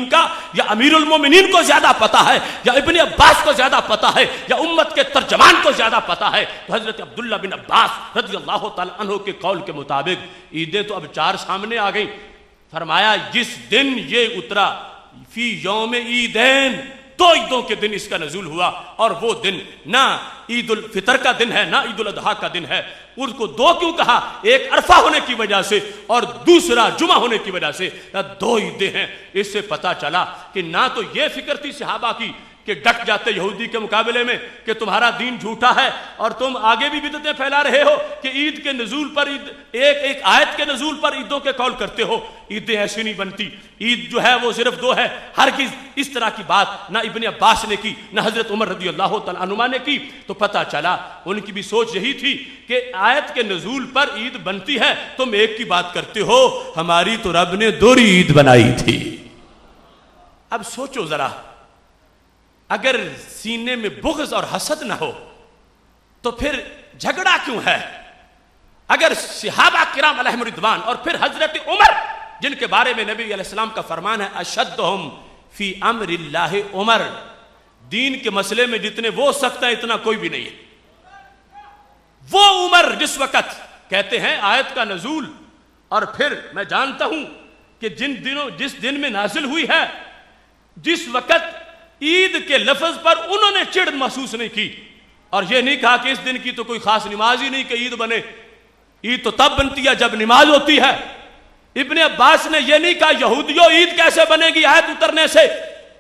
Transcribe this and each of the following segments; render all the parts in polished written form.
کا یا امیر المومنین کو زیادہ پتا ہے یا ابن عباس کو زیادہ پتا ہے یا امت کے ترجمان کو زیادہ پتا ہے؟ تو حضرت عبداللہ بن عباس رضی اللہ تعالیٰ عنہ کے قول کے مطابق عیدیں تو اب 4 سامنے آ گئیں. فرمایا جس دن یہ اترا فی یوم عیدین، 2 عیدوں کے دن اس کا نزول ہوا، اور وہ دن نہ عید الفطر کا دن ہے نہ عید الاضحیٰ کا دن ہے. اس کو 2 کیوں کہا؟ ایک عرفہ ہونے کی وجہ سے اور دوسرا جمعہ ہونے کی وجہ سے 2 عیدیں ہیں. اس سے پتا چلا کہ نہ تو یہ فکر تھی صحابہ کی کہ ڈٹ جاتے یہودی کے مقابلے میں کہ تمہارا دین جھوٹا ہے اور تم آگے بھی بدعتیں پھیلا رہے ہو کہ عید کے نزول پر ایک آیت کے نزول پر عیدوں کے قول کرتے ہو. عیدیں ایسی نہیں بنتی. عید جو ہے وہ صرف 2 ہے. ہرگز اس طرح کی بات نہ ابن عباس نے کی نہ حضرت عمر رضی اللہ تعالیٰ عنہما نے کی. تو پتہ چلا ان کی بھی سوچ یہی تھی کہ آیت کے نزول پر عید بنتی ہے، تم ایک کی بات کرتے ہو، ہماری تو رب نے 2 عید بنائی تھی. اب سوچو ذرا، اگر سینے میں بغض اور حسد نہ ہو تو پھر جھگڑا کیوں ہے؟ اگر صحابہ کرام علیہم رضوان اور پھر حضرت عمر جن کے بارے میں نبی علیہ السلام کا فرمان ہے اشدہم فی امر اللہ عمر، دین کے مسئلے میں جتنے وہ سخت ہیں اتنا کوئی بھی نہیں ہے. وہ عمر جس وقت کہتے ہیں آیت کا نزول، اور پھر میں جانتا ہوں کہ جس دن میں نازل ہوئی ہے، جس وقت عید کے لفظ پر انہوں نے چڑ محسوس نہیں کی اور یہ نہیں کہا کہ اس دن کی تو کوئی خاص نماز ہی نہیں کہ عید بنے. عید تو تب بنتی ہے جب نماز ہوتی ہے. ابن عباس نے یہ نہیں کہا یہودیوں عید کیسے بنے گی آیت اترنے سے،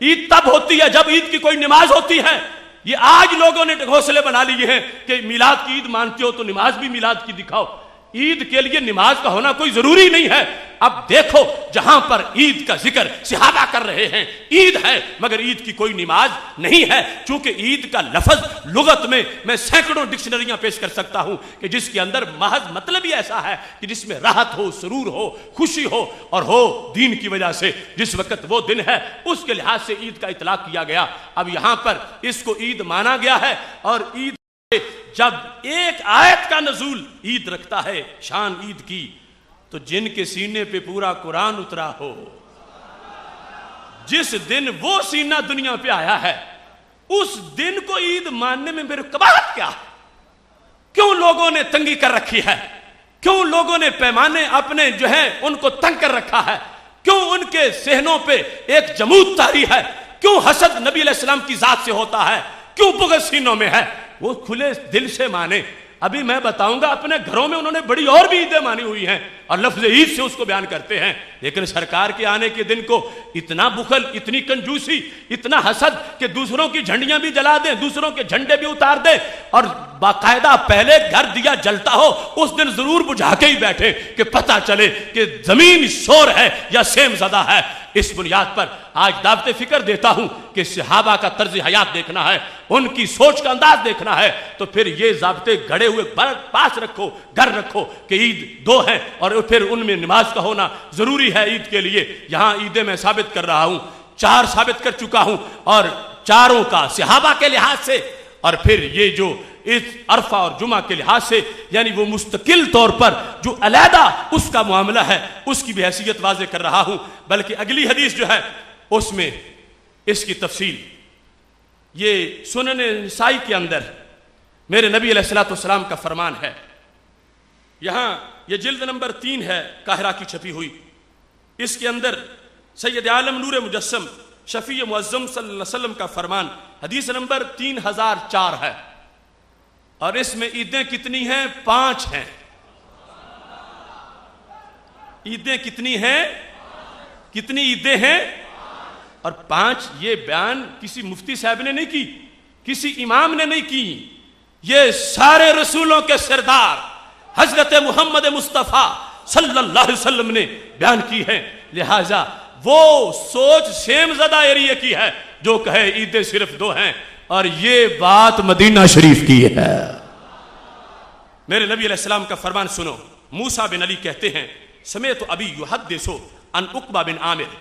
عید تب ہوتی ہے جب عید کی کوئی نماز ہوتی ہے. یہ آج لوگوں نے گھونسلے بنا لیے ہیں کہ میلاد کی عید مانتے ہو تو نماز بھی میلاد کی دکھاؤ. عید کے لیے نماز کا ہونا کوئی ضروری نہیں ہے. اب دیکھو جہاں پر عید کا ذکر صحابہ کر رہے ہیں عید ہے مگر عید کی کوئی نماز نہیں ہے. چونکہ عید کا لفظ لغت میں سینکڑوں ڈکشنریاں پیش کر سکتا ہوں کہ جس کے اندر محض مطلب ہی ایسا ہے کہ جس میں راحت ہو، سرور ہو، خوشی ہو اور ہو دین کی وجہ سے. جس وقت وہ دن ہے اس کے لحاظ سے عید کا اطلاق کیا گیا. اب یہاں پر اس کو عید مانا گیا ہے، اور عید جب ایک آیت کا نزول عید رکھتا ہے شان عید کی، تو جن کے سینے پہ پورا قرآن اترا ہو، جس دن وہ سینہ دنیا پہ آیا ہے، اس دن کو عید ماننے میں میرے قباحت کیا؟ کیوں لوگوں نے تنگی کر رکھی ہے؟ کیوں لوگوں نے پیمانے اپنے جو ہیں ان کو تنگ کر رکھا ہے؟ کیوں ان کے صحنوں پہ ایک جمود طاری ہے؟ کیوں حسد نبی علیہ السلام کی ذات سے ہوتا ہے؟ کیوں بغض سینوں میں ہے؟ وہ کھلے دل سے مانے. ابھی میں بتاؤں گا اپنے گھروں میں انہوں نے بڑی اور بھی عیدیں مانی ہوئی ہیں اور لفظ عید سے اس کو بیان کرتے ہیں، لیکن سرکار کے آنے کے دن کو اتنا بخل، اتنی کنجوسی، اتنا حسد کہ دوسروں کی جھنڈیاں بھی جلا دیں، دوسروں کے جھنڈے بھی اتار دیں، اور باقاعدہ پہلے گھر دیا جلتا ہو اس دن ضرور بجھا کے ہی بیٹھے کہ پتہ چلے کہ زمین شور ہے یا سیم زدہ ہے. اس بنیاد پر آج دعوت فکر دیتا ہوں کہ صحابہ کا طرز حیات دیکھنا ہے، ان کی سوچ کا انداز دیکھنا ہے، تو پھر یہ ضابطے گھڑے ہوئے پاس رکھو، گھر رکھو کہ عید 2 ہیں اور پھر ان میں نماز کا ہونا ضروری ہے عید کے لیے. یہاں عیدیں میں ثابت کر رہا ہوں، 4 ثابت کر چکا ہوں، اور چاروں کا صحابہ کے لحاظ سے اور پھر یہ جو اس عرفہ اور جمعہ کے لحاظ سے یعنی وہ مستقل طور پر جو علیحدہ اس کا معاملہ ہے اس کی بھی حیثیت واضح کر رہا ہوں. بلکہ اگلی حدیث جو ہے اس میں اس کی تفصیل یہ سنن نسائی کے اندر میرے نبی علیہ السلام کا فرمان ہے. یہاں یہ جلد نمبر 3 ہے قاہرہ کی چھپی ہوئی. اس کے اندر سید عالم نور مجسم شفیع معظم صلی اللہ علیہ وسلم کا فرمان حدیث نمبر 3004 ہے، اور اس میں عیدیں کتنی ہیں؟ 5 ہیں. عیدیں کتنی ہیں؟ کتنی عیدیں ہیں؟ اور 5. یہ بیان کسی مفتی صاحب نے نہیں کی، کسی امام نے نہیں کی، یہ سارے رسولوں کے سردار حضرت محمد مصطفیٰ صلی اللہ علیہ وسلم نے بیان کی ہے. لہٰذا وہ سوچ سیم زدہ ایریے کی ہے جو کہے عیدیں صرف 2 ہیں، اور یہ بات مدینہ شریف کی ہے. میرے نبی علیہ السلام کا فرمان سنو. موسیٰ بن علی کہتے ہیں سمیت ابی یحدث عن عقبہ بن عامر،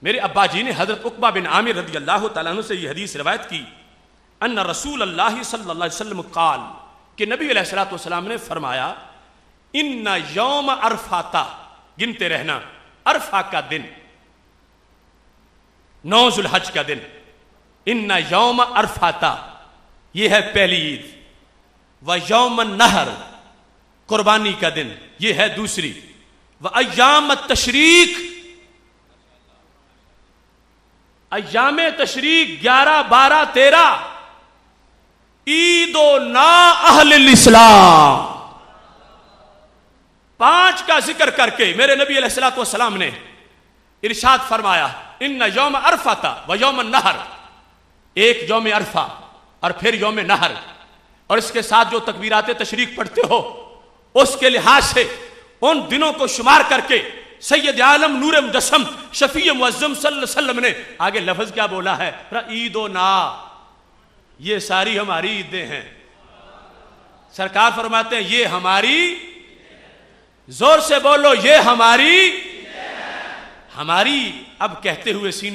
میرے ابا جی نے حضرت عقبہ بن عامر رضی اللہ تعالیٰ عنہ سے یہ حدیث روایت کی ان رسول اللہ صلی اللہ علیہ وسلم قال، کہ نبی علیہ السلام نے فرمایا ان یوم عرفہ، گنتے رہنا عرفہ کا دن 9 ذوالحج کا دن، ان یوم عرفہ، یہ ہے پہلی عید، و یوم النحر، قربانی کا دن، یہ ہے دوسری، و ایام التشریق، ایام تشریق 11 12 13 عید و نا اہل الاسلام، 5 کا ذکر کر کے میرے نبی علیہ الصلوۃ والسلام نے ارشاد فرمایا ان یوم عرفہ و یوم النحر، ایک یوم عرفہ اور پھر یوم نحر، اور اس کے ساتھ جو تکبیرات تشریق پڑھتے ہو اس کے لحاظ سے ان دنوں کو شمار کر کے سید عالم نور مجسم شفیع معظم صلی اللہ علیہ وسلم نے آگے لفظ کیا بولا ہے؟ عید و نا، یہ ساری ہماری عیدیں ہیں۔ سرکار فرماتے ہیں یہ ہماری، زور سے بولو، یہ ہماری، اب کہتے ہوئے سینے